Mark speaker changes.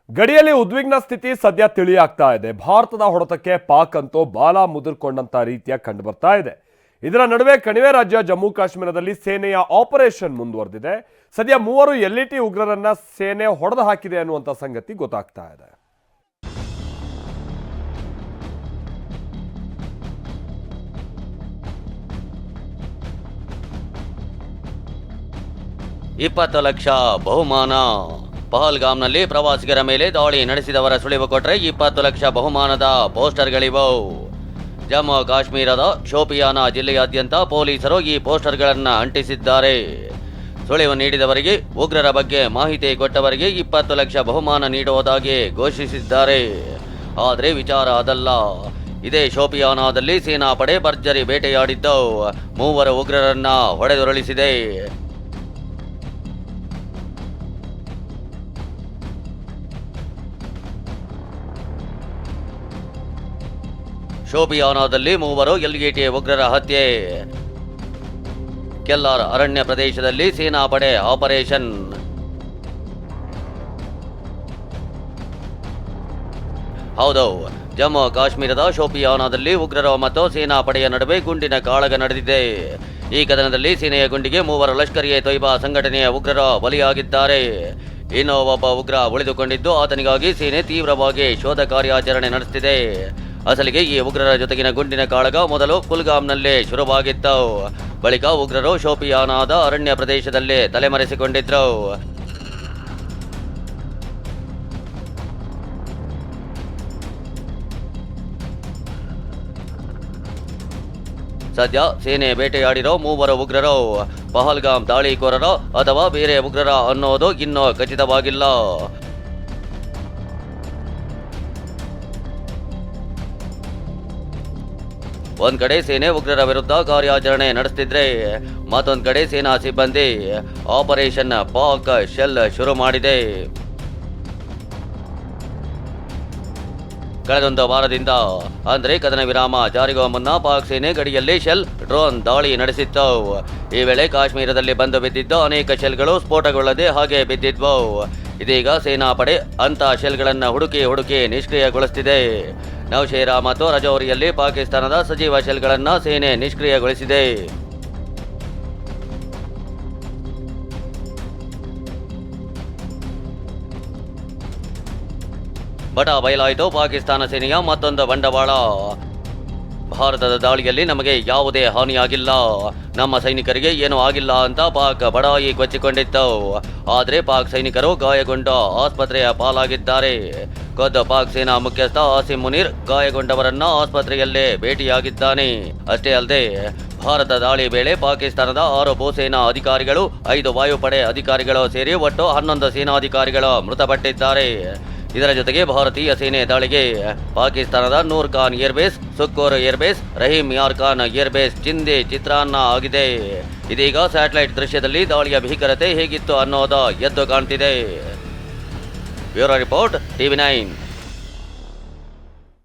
Speaker 1: ಗಡಿಯಲ್ಲಿ ಉದ್ವಿಗ್ನ ಸ್ಥಿತಿ ಸದ್ಯ ತಿಳಿಯಾಗ್ತಾ ಇದೆ. ಭಾರತದ ಹೊಡೆತಕ್ಕೆ ಪಾಕ್ ಅಂತೂ ಬಾಲ ಮುದುರ್ಕೊಂಡಂತ ರೀತಿಯ ಕಂಡು ಬರ್ತಾ ಇದೆ. ಇದರ ನಡುವೆ ಕಣಿವೆ ರಾಜ್ಯ ಜಮ್ಮು ಕಾಶ್ಮೀರದಲ್ಲಿ ಸೇನೆಯ ಆಪರೇಷನ್ ಮುಂದುವರೆದಿದೆ. ಸದ್ಯ 3 LET ಉಗ್ರರನ್ನ ಸೇನೆ ಹೊಡೆದು ಹಾಕಿದೆ ಅನ್ನುವಂಥ ಸಂಗತಿ ಗೊತ್ತಾಗ್ತಾ ಇದೆ.
Speaker 2: $20 ಲಕ್ಷ ಬಹುಮಾನ. ಪಹಲ್ಗಾಮ್ನಲ್ಲಿ ಪ್ರವಾಸಿಗರ ಮೇಲೆ ದಾಳಿ ನಡೆಸಿದವರ ಸುಳಿವು ಕೊಟ್ಟರೆ 20 ಲಕ್ಷ ಬಹುಮಾನದ ಪೋಸ್ಟರ್ಗಳಿವು. ಜಮ್ಮು ಕಾಶ್ಮೀರದ ಶೋಪಿಯಾನ ಜಿಲ್ಲೆಯಾದ್ಯಂತ ಪೊಲೀಸರು ಈ ಪೋಸ್ಟರ್ಗಳನ್ನು ಅಂಟಿಸಿದ್ದಾರೆ. ಸುಳಿವು ನೀಡಿದವರಿಗೆ, ಉಗ್ರರ ಬಗ್ಗೆ ಮಾಹಿತಿ ಕೊಟ್ಟವರಿಗೆ 20 ಲಕ್ಷ ಬಹುಮಾನ ನೀಡುವುದಾಗಿ ಘೋಷಿಸಿದ್ದಾರೆ. ಆದರೆ ವಿಚಾರ ಅದಲ್ಲ. ಇದೇ ಶೋಪಿಯಾನದಲ್ಲಿ ಸೇನಾಪಡೆ ಭರ್ಜರಿ ಬೇಟೆಯಾಡಿದ್ದು 3 ಉಗ್ರರನ್ನ ಹೊಡೆದುರುಳಿಸಿದೆ. ಶೋಪಿಯಾನದಲ್ಲಿ 3 LET ಉಗ್ರರ ಹತ್ಯೆ. ಕೆಲ್ಲಾರ್ ಅರಣ್ಯ ಪ್ರದೇಶದಲ್ಲಿ ಸೇನಾಪಡೆ ಆಪರೇಷನ್. ಹೌದು, ಜಮ್ಮು ಕಾಶ್ಮೀರದ ಶೋಪಿಯಾನದಲ್ಲಿ ಉಗ್ರರ ಮತ್ತು ಸೇನಾಪಡೆಯ ನಡುವೆ ಗುಂಡಿನ ಕಾಳಗ ನಡೆದಿದೆ. ಈ ಕದನದಲ್ಲಿ ಸೇನೆಯ ಗುಂಡಿಗೆ 3 ಲಷ್ಕರ್ ಎ ತೊಯ್ಬಾ ಸಂಘಟನೆಯ ಉಗ್ರರ ಬಲಿಯಾಗಿದ್ದಾರೆ. ಇನ್ನೂ ಒಬ್ಬ ಉಗ್ರ ಉಳಿದುಕೊಂಡಿದ್ದು, ಆತನಿಗಾಗಿ ಸೇನೆ ತೀವ್ರವಾಗಿ ಶೋಧ ಕಾರ್ಯಾಚರಣೆ ನಡೆಸುತ್ತಿದೆ. ಅಸಲಿಗೆ ಈ ಉಗ್ರರ ಜೊತೆಗಿನ ಗುಂಡಿನ ಕಾಳಗ ಮೊದಲು ಕುಲ್ಗಾಮ್ನಲ್ಲೇ ಶುರುವಾಗಿತ್ತು. ಬಳಿಕ ಉಗ್ರರು ಶೋಪಿಯಾನದ ಅರಣ್ಯ ಪ್ರದೇಶದಲ್ಲಿ ತಲೆಮರೆಸಿಕೊಂಡಿದ್ರು. ಸದ್ಯ ಸೇನೆ ಬೇಟೆಯಾಡಿರೋ 3 ಉಗ್ರರು ಪಹಲ್ಗಾಮ್ ದಾಳಿಕೋರರ ಅಥವಾ ಬೇರೆ ಉಗ್ರರ ಅನ್ನೋದು ಇನ್ನೂ ಖಚಿತವಾಗಿಲ್ಲ. ಒಂದ್ ಕಡೆ ಸೇನೆ ಉಗ್ರರ ವಿರುದ್ಧ ಕಾರ್ಯಾಚರಣೆ ನಡೆಸುತ್ತಿದ್ರೆ, ಮತ್ತೊಂದ್ ಕಡೆ ಸೇನಾ ಸಿಬ್ಬಂದಿ ಆಪರೇಷನ್ ಪಾಕ್ ಶೆಲ್ ಶುರು ಮಾಡಿದೆ. ಕಳೆದೊಂದು ವಾರದಿಂದ ಅಂದ್ರೆ ಕದನ ವಿರಾಮ ಜಾರಿಗೂ ಮುನ್ನ ಪಾಕ್ ಸೇನೆ ಗಡಿಯಲ್ಲಿ ಶೆಲ್ ಡ್ರೋನ್ ದಾಳಿ ನಡೆಸಿತ್ತು. ಈ ವೇಳೆ ಕಾಶ್ಮೀರದಲ್ಲಿ ಬಂದು ಬಿದ್ದಿದ್ದ ಅನೇಕ ಶೆಲ್ಗಳು ಸ್ಫೋಟಗೊಳ್ಳದೆ ಹಾಗೆ ಬಿದ್ದಿದ್ವು. ಇದೀಗ ಸೇನಾಪಡೆ ಅಂತ ಶೆಲ್ಗಳನ್ನು ಹುಡುಕಿ ನಿಷ್ಕ್ರಿಯಗೊಳಿಸುತ್ತಿದೆ. ನೌಶೇರಾ ಮತ್ತು ರಜೌರಿಯಲ್ಲಿ ಪಾಕಿಸ್ತಾನದ ಸಜೀವ ಶೆಲ್ಗಳನ್ನು ಸೇನೆ ನಿಷ್ಕ್ರಿಯಗೊಳಿಸಿದೆ. ಬಟ ಬಯಲಾಯಿತು ಪಾಕಿಸ್ತಾನ ಸೇನೆಯ ಮತ್ತೊಂದು ಬಂಡವಾಳ. ಭಾರತದ ದಾಳಿಯಲ್ಲಿ ನಮಗೆ ಯಾವುದೇ ಹಾನಿಯಾಗಿಲ್ಲ, ನಮ್ಮ ಸೈನಿಕರಿಗೆ ಏನೂ ಆಗಿಲ್ಲ ಅಂತ ಪಾಕ್ ಬಡಾಯಿ ಕೊಚ್ಚಿಕೊಂಡಿತ್ತು. ಆದರೆ ಪಾಕ್ ಸೈನಿಕರು ಗಾಯಗೊಂಡು ಆಸ್ಪತ್ರೆಯ ಪಾಲಾಗಿದ್ದಾರೆ. ಖುದ್ದು ಪಾಕ್ ಸೇನಾ ಮುಖ್ಯಸ್ಥ ಆಸಿಮ್ ಮುನೀರ್ ಗಾಯಗೊಂಡವರನ್ನ ಆಸ್ಪತ್ರೆಯಲ್ಲೇ ಭೇಟಿಯಾಗಿದ್ದಾನೆ. ಅಷ್ಟೇ ಅಲ್ಲದೆ ಭಾರತ ದಾಳಿ ವೇಳೆ ಪಾಕಿಸ್ತಾನದ 6 ಭೂಸೇನಾ ಅಧಿಕಾರಿಗಳು, 5 ವಾಯುಪಡೆ ಅಧಿಕಾರಿಗಳು ಸೇರಿ ಒಟ್ಟು 11 ಸೇನಾಧಿಕಾರಿಗಳು ಮೃತಪಟ್ಟಿದ್ದಾರೆ. ಇದರ ಜೊತೆಗೆ ಭಾರತೀಯ ಸೇನೆ ದಾಳಿಗೆ ಪಾಕಿಸ್ತಾನದ ನೂರ್ ಖಾನ್ ಏರ್ಬೇಸ್, ಸುಕ್ಕೋರ್ ಏರ್ಬೇಸ್, ರಹೀಂ ಯಾರ್ ಖಾನ್ ಏರ್ಬೇಸ್ ಚಿಂದಿ ಚಿತ್ರಾನ್ನ ಆಗಿದೆ. ಇದೀಗ ಸ್ಯಾಟಲೈಟ್ ದೃಶ್ಯದಲ್ಲಿ ದಾಳಿಯ ಭೀಕರತೆ ಹೇಗಿತ್ತು ಅನ್ನೋದು ಎದ್ದು ಕಾಣ್ತಿದೆ. Bureau report, TV9.